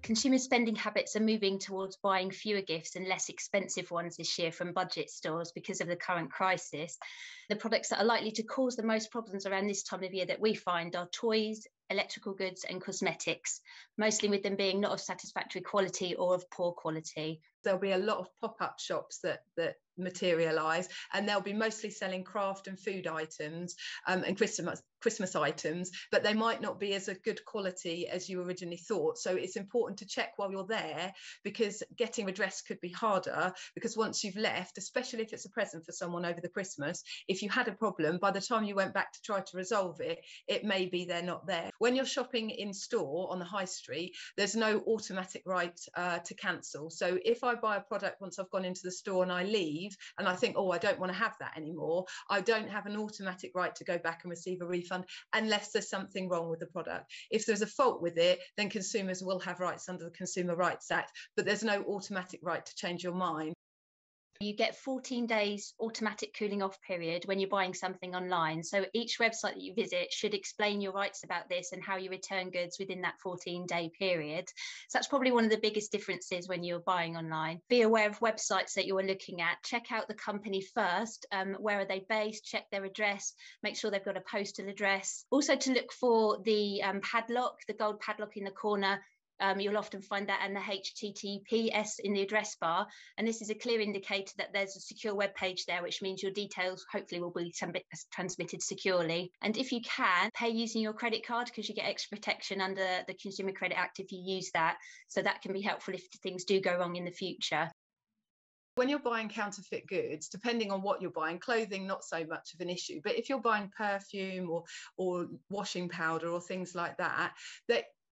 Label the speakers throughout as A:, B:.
A: Consumer spending habits are moving towards buying fewer gifts and less expensive ones this year from budget stores because of the current crisis. The products that are likely to cause the most problems around this time of year that we find are toys, electrical goods and cosmetics, mostly with them being not of satisfactory quality or of poor quality.
B: There'll be a lot of pop-up shops that materialise, and they'll be mostly selling craft and food items and Christmas items, but they might not be as a good quality as you originally thought. So it's important to check while you're there, because getting redress could be harder, because once you've left, especially if it's a present for someone over the Christmas, if you had a problem, by the time you went back to try to resolve it, it may be they're not there. When you're shopping in store on the high street, there's no automatic right to cancel. So if I buy a product once I've gone into the store and I leave and I think, oh, I don't want to have that anymore, I don't have an automatic right to go back and receive a refund unless there's something wrong with the product. If there's a fault with it, then consumers will have rights under the Consumer Rights Act, but there's no automatic right to change your mind.
A: You get 14 days automatic cooling off period when you're buying something online. So each website that you visit should explain your rights about this and how you return goods within that 14-day period. So that's probably one of the biggest differences when you're buying online. Be aware of websites that you're looking at. Check out the company first. Where are they based? Check their address. Make sure they've got a postal address. Also to look for the padlock, the gold padlock in the corner. You'll often find that and the HTTPS in the address bar. And this is a clear indicator that there's a secure web page there, which means your details hopefully will be transmitted securely. And if you can, pay using your credit card, because you get extra protection under the Consumer Credit Act if you use that. So that can be helpful if things do go wrong in the future.
B: When you're buying counterfeit goods, depending on what you're buying, clothing, not so much of an issue. But if you're buying perfume or washing powder or things like that,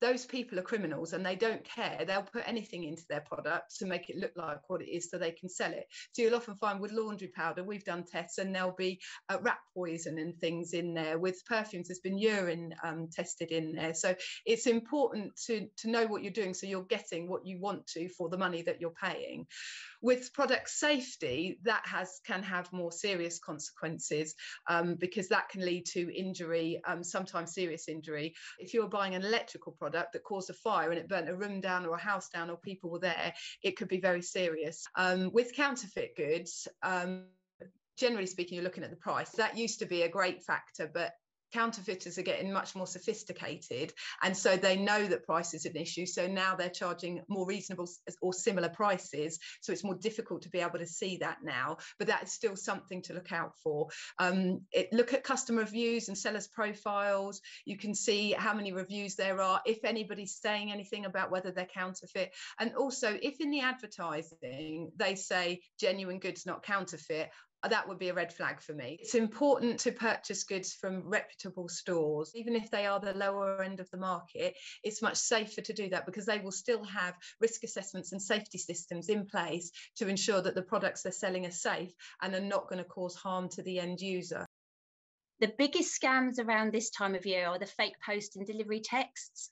B: those people are criminals and they don't care. They'll put anything into their product to make it look like what it is so they can sell it. So you'll often find with laundry powder, we've done tests and there'll be rat poison and things in there. With perfumes, there's been urine tested in there. So it's important to know what you're doing so you're getting what you want to for the money that you're paying. With product safety, that can have more serious consequences because that can lead to injury, sometimes serious injury. If you're buying an electrical product that caused a fire and it burnt a room down or a house down or people were there, it could be very serious. With counterfeit goods, generally speaking, you're looking at the price. That used to be a great factor, but counterfeiters are getting much more sophisticated, and so they know that price is an issue, so now they're charging more reasonable or similar prices, so it's more difficult to be able to see that now, but that is still something to look out for. Look at customer reviews and sellers profiles. You can see how many reviews there are, if anybody's saying anything about whether they're counterfeit, and also if in the advertising they say genuine goods, not counterfeit, that would be a red flag for me. It's important to purchase goods from reputable stores. Even if they are the lower end of the market, it's much safer to do that because they will still have risk assessments and safety systems in place to ensure that the products they're selling are safe and are not going to cause harm to the end user.
A: The biggest scams around this time of year are the fake post and delivery texts.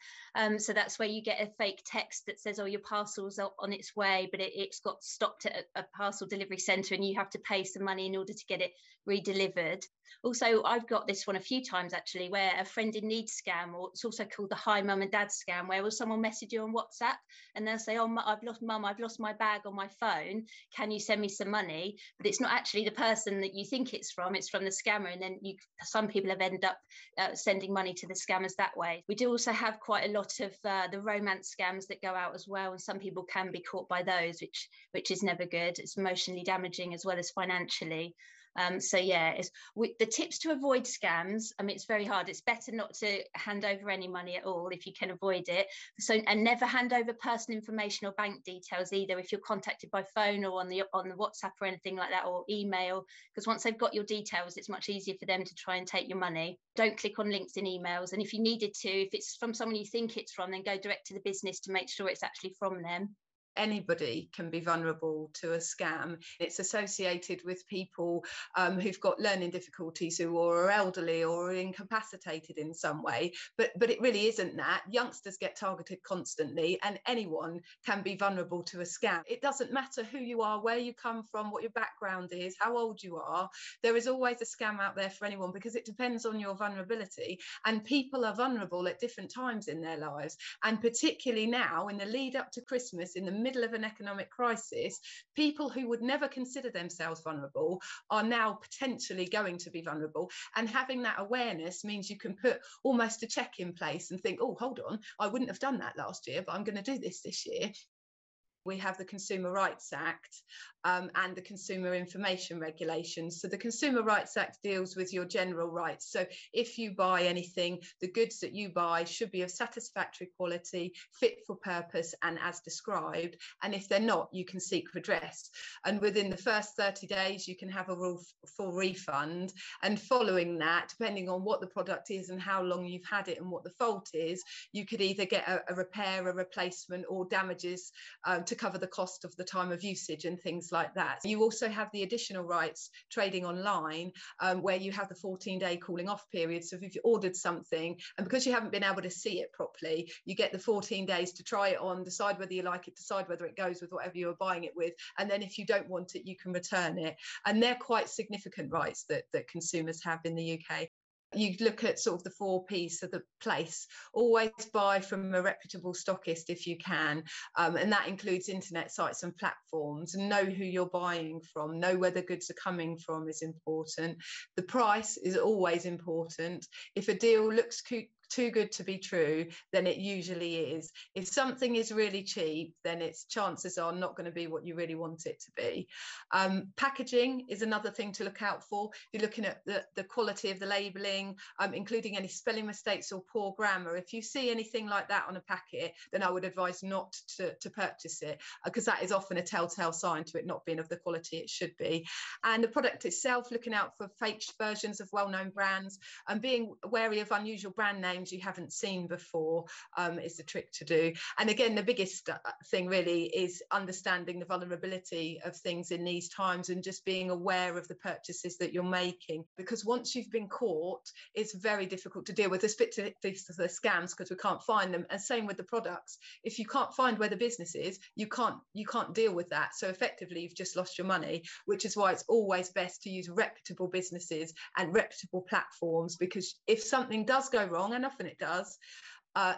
A: So that's where you get a fake text that says, oh, your parcel's on its way, but it's got stopped at a parcel delivery centre and you have to pay some money in order to get it redelivered. Also, I've got this one a few times actually, where a friend in need scam, or it's also called the hi mum and dad scam, where will someone message you on WhatsApp and they'll say, oh, I've lost my bag on my phone, can you send me some money? But it's not actually the person that you think it's from the scammer, and then some people have ended up sending money to the scammers that way. We do also have quite a lot of the romance scams that go out as well, and some people can be caught by those, which is never good. It's emotionally damaging as well as financially. So yeah, the tips to avoid scams. I mean, it's very hard. It's better not to hand over any money at all if you can avoid it. So, and never hand over personal information or bank details either if you're contacted by phone or on the WhatsApp or anything like that, or email, because once they've got your details, it's much easier for them to try and take your money. Don't click on links in emails, and if you needed to, if it's from someone you think it's from, then go direct to the business to make sure it's actually from them.
B: Anybody can be vulnerable to a scam. It's associated with people who've got learning difficulties, who are elderly or incapacitated in some way, but it really isn't that. Youngsters get targeted constantly, and anyone can be vulnerable to a scam. It doesn't matter who you are, where you come from, what your background is, how old you are. There is always a scam out there for anyone, because it depends on your vulnerability, and people are vulnerable at different times in their lives, and particularly now in the lead up to Christmas, in the middle of an economic crisis, people who would never consider themselves vulnerable are now potentially going to be vulnerable. And having that awareness means you can put almost a check in place and think, oh, hold on, I wouldn't have done that last year, but I'm going to do this year. We have the Consumer Rights Act and the Consumer Information Regulations. So the Consumer Rights Act deals with your general rights. So if you buy anything, the goods that you buy should be of satisfactory quality, fit for purpose, and as described. And if they're not, you can seek redress. And within the first 30 days, you can have a full refund. And following that, depending on what the product is and how long you've had it and what the fault is, you could either get a repair, a replacement, or damages to cover the cost of the time of usage and things like that. You also have the additional rights trading online, where you have the 14-day cooling off period. So if you've ordered something and because you haven't been able to see it properly, you get the 14 days to try it on, decide whether you like it, decide whether it goes with whatever you're buying it with, and then if you don't want it, you can return it. And they're quite significant rights that consumers have in the UK. You look at sort of the 4 Ps of the place. Always buy from a reputable stockist if you can, and that includes internet sites and platforms. Know who you're buying from, know where the goods are coming from is important. The price is always important. If a deal looks too good to be true, then it usually is. If something is really cheap, then its chances are not going to be what you really want it to be. Packaging is another thing to look out for. If you're looking at the quality of the labelling, including any spelling mistakes or poor grammar, if you see anything like that on a packet, then I would advise not to purchase it, because that is often a telltale sign to it not being of the quality it should be. And the product itself, looking out for fake versions of well-known brands and being wary of unusual brand names you haven't seen before is the trick to do. And again, the biggest thing really is understanding the vulnerability of things in these times and just being aware of the purchases that you're making, because once you've been caught, it's very difficult to deal with. There's bits of the scams because we can't find them, and same with the products. If you can't find where the business is, you can't deal with that. So effectively you've just lost your money, which is why it's always best to use reputable businesses and reputable platforms, because if something does go wrong, and often it does,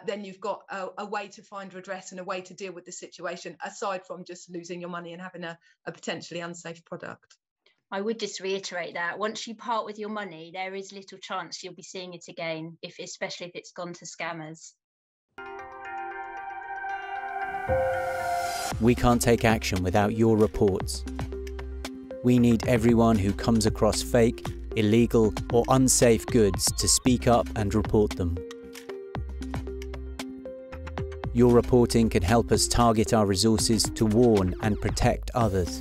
B: then you've got a way to find redress and a way to deal with the situation, aside from just losing your money and having a potentially unsafe product.
A: I would just reiterate that once you part with your money, there is little chance you'll be seeing it again, especially if it's gone to scammers.
C: We can't take action without your reports. We need everyone who comes across fake, illegal, or unsafe goods to speak up and report them. Your reporting can help us target our resources to warn and protect others.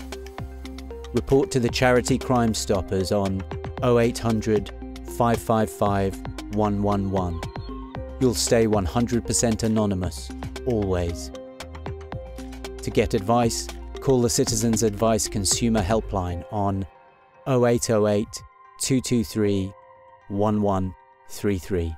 C: Report to the charity Crime Stoppers on 0800 555 111. You'll stay 100% anonymous, always. To get advice, call the Citizens Advice Consumer Helpline on 0808 223 1133.